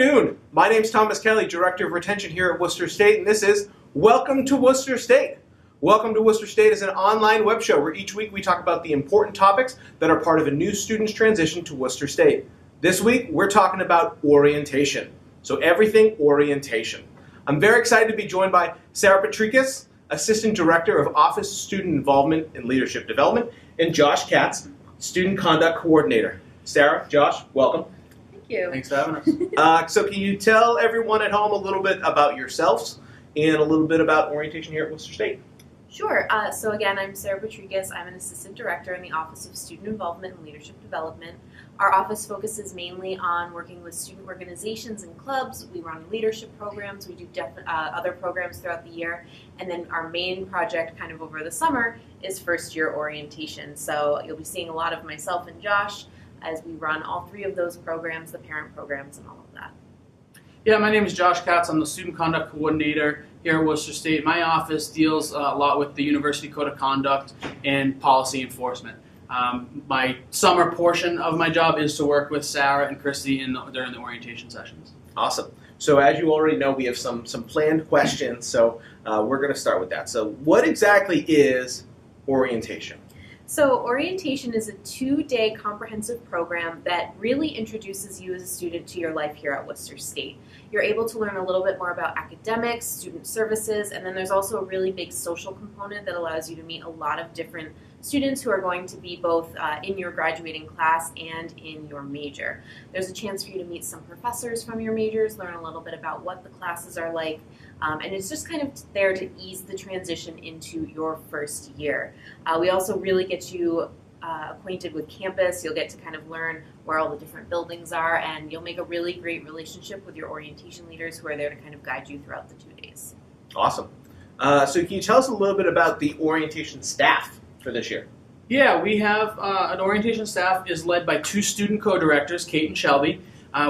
afternoon. My name's Thomas Kelly, Director of Retention here at Worcester State, and this is Welcome to Worcester State. Welcome to Worcester State is an online web show where each week we talk about the important topics that are part of a new student's transition to Worcester State. This week, we're talking about orientation. So everything orientation. I'm very excited to be joined by Sarah Patrikas, Assistant Director of Office Student Involvement and Leadership Development, and Josh Katz, Student Conduct Coordinator. Sarah, Josh, welcome. Thanks for having us. So can you tell everyone at home a little bit about yourselves and a little bit about orientation here at Worcester State? Sure. So again, I'm Sarah Patrikas. I'm an Assistant Director in the Office of Student Involvement and Leadership Development. Our office focuses mainly on working with student organizations and clubs. We run leadership programs. We do other programs throughout the year. And then our main project kind of over the summer is first year orientation. So you'll be seeing a lot of myself and Josh as we run all three of those programs, the parent programs and all of that. Yeah, my name is Josh Katz. I'm the Student Conduct Coordinator here at Worcester State. My office deals a lot with the University Code of Conduct and policy enforcement. My summer portion of my job is to work with Sarah and Christy during the orientation sessions. Awesome. So as you already know, we have some planned questions, so we're going to start with that. So what exactly is orientation? So orientation is a 2-day comprehensive program that really introduces you as a student to your life here at Worcester State. You're able to learn a little bit more about academics, student services, and then there's also a really big social component that allows you to meet a lot of different students who are going to be both in your graduating class and in your major. There's a chance for you to meet some professors from your majors, learn a little bit about what the classes are like, and it's just kind of there to ease the transition into your first year. We also really get you acquainted with campus. You'll get to kind of learn where all the different buildings are, and you'll make a really great relationship with your orientation leaders who are there to kind of guide you throughout the 2 days. Awesome. So can you tell us a little bit about the orientation staff for this year? Yeah, we have an orientation staff is led by 2 student co-directors, Kate and Shelby.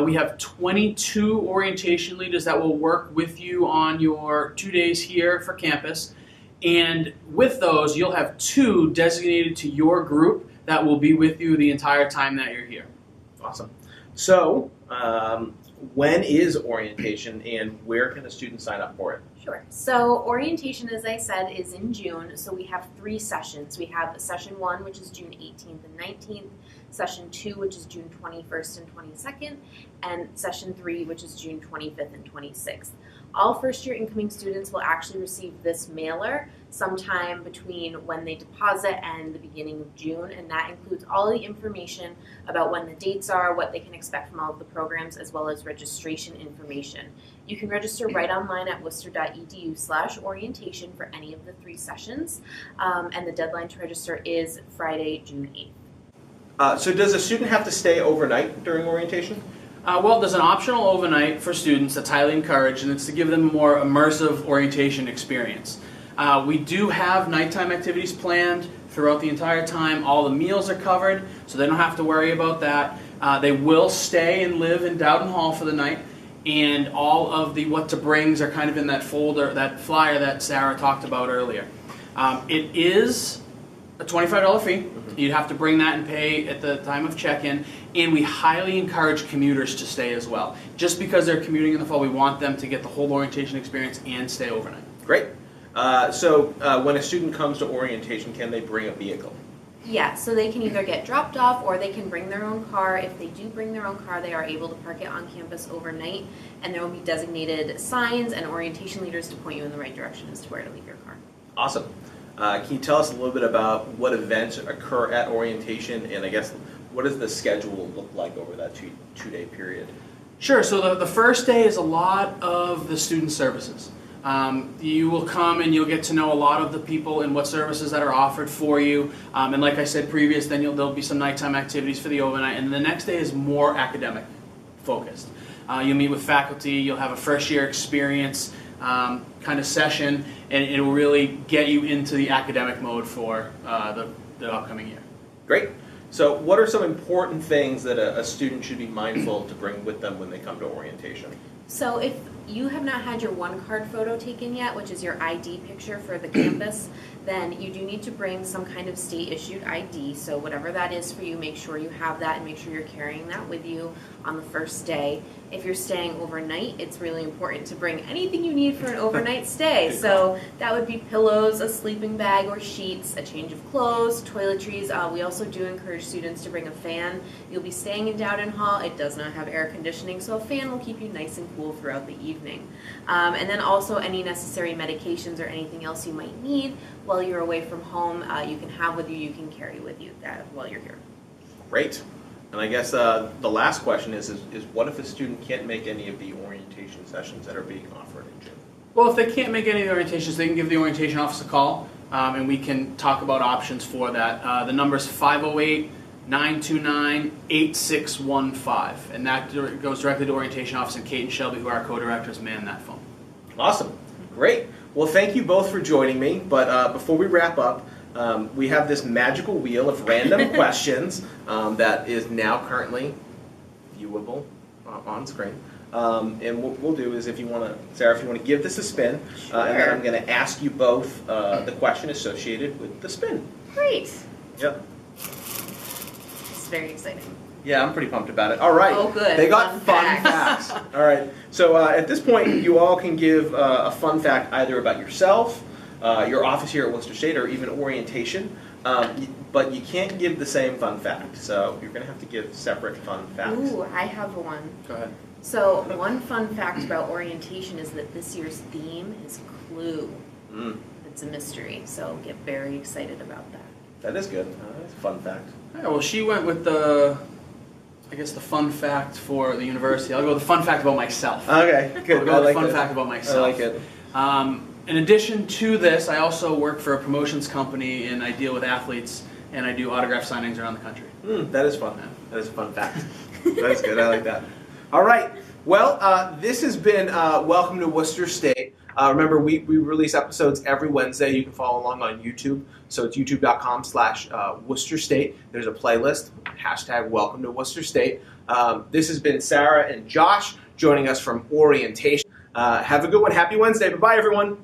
We have 22 orientation leaders that will work with you on your 2 days here for campus. And with those, you'll have 2 designated to your group that will be with you the entire time that you're here. Awesome. So, when is orientation and where can a student sign up for it? Sure. So orientation, as I said, is in June. So we have 3 sessions. We have session 1, which is June 18th and 19th, session 2, which is June 21st and 22nd, and session 3, which is June 25th and 26th. All first-year incoming students will actually receive this mailer sometime between when they deposit and the beginning of June, and that includes all of the information about when the dates are, what they can expect from all of the programs, as well as registration information. You can register right online at worcester.edu/orientation for any of the 3 sessions, and the deadline to register is Friday, June 8th. So does a student have to stay overnight during orientation? Well, there's an optional overnight for students that's highly encouraged, and it's to give them a more immersive orientation experience. We do have nighttime activities planned throughout the entire time. All the meals are covered, so they don't have to worry about that. They will stay and live in Dowden Hall for the night, and all of the what to brings are kind of in that folder, that flyer that Sarah talked about earlier. It is a $25 fee. You'd have to bring that and pay at the time of check-in, and we highly encourage commuters to stay as well. Just because they're commuting in the fall, we want them to get the whole orientation experience and stay overnight. Great. So when a student comes to orientation, can they bring a vehicle? Yeah, so they can either get dropped off or they can bring their own car. If they do bring their own car, they are able to park it on campus overnight, and there will be designated signs and orientation leaders to point you in the right direction as to where to leave your car. Awesome. Can you tell us a little bit about what events occur at orientation, and I guess what does the schedule look like over that 2-day period? Sure. So the first day is a lot of the student services. You will come and you'll get to know a lot of the people and what services that are offered for you. And like I said previous, then there'll be some nighttime activities for the overnight. And the next day is more academic focused. You'll meet with faculty. You'll have a first year experience kind of session, and it will really get you into the academic mode for the upcoming year. Great. So what are some important things that a student should be mindful to bring with them when they come to orientation? So if you have not had your one card photo taken yet, which is your ID picture for the campus, then you do need to bring some kind of state issued ID. So whatever that is for you, make sure you have that and make sure you're carrying that with you on the first day. If you're staying overnight, it's really important to bring anything you need for an overnight stay. So that would be pillows, a sleeping bag or sheets, a change of clothes, toiletries. We also do encourage students to bring a fan. You'll be staying in Dowden Hall. It does not have air conditioning, so a fan will keep you nice and cool throughout the evening. And then also any necessary medications or anything else you might need while you're away from home, you can have with you, you can carry with you while you're here. Great. And I guess the last question is what if a student can't make any of the orientation sessions that are being offered in June? Well, if they can't make any of the orientations, they can give the orientation office a call, and we can talk about options for that. The number is 508-929-8615, and that goes directly to orientation office, and Kate and Shelby, who are our co-directors, man that phone. Awesome. Great. Well, thank you both for joining me. But before we wrap up, we have this magical wheel of random questions that is now currently viewable on screen. And what we'll do is, if you want to, Sarah, if you want to give this a spin, Sure. and then I'm going to ask you both the question associated with the spin. Great. Yep. It's very exciting. Yeah, I'm pretty pumped about it. All right. Oh, good. They got Fun fun facts. facts. All right. So at this point, you all can give a fun fact either about yourself, your office here at Worcester State, or even orientation. But you can't give the same fun fact. So you're going to have to give separate fun facts. Ooh, I have one. Go ahead. So one fun fact about orientation is that this year's theme is Clue. It's a mystery, so get very excited about that. That is good. That's a fun fact. Yeah, well, she went with the fun fact for the university. I'll go with the fun fact about myself. Okay, good. I'll go with the fun fact about myself. I like it. In addition to this, I also work for a promotions company, and I deal with athletes, and I do autograph signings around the country. That is fun. That is a fun fact. That is good. I like that. All right. Well, this has been Welcome to Worcester State. Remember, we release episodes every Wednesday. You can follow along on YouTube. So it's youtube.com/Worcester State. There's a playlist, #Welcome to Worcester State. This has been Sarah and Josh joining us from orientation. Have a good one. Happy Wednesday. Bye-bye, everyone.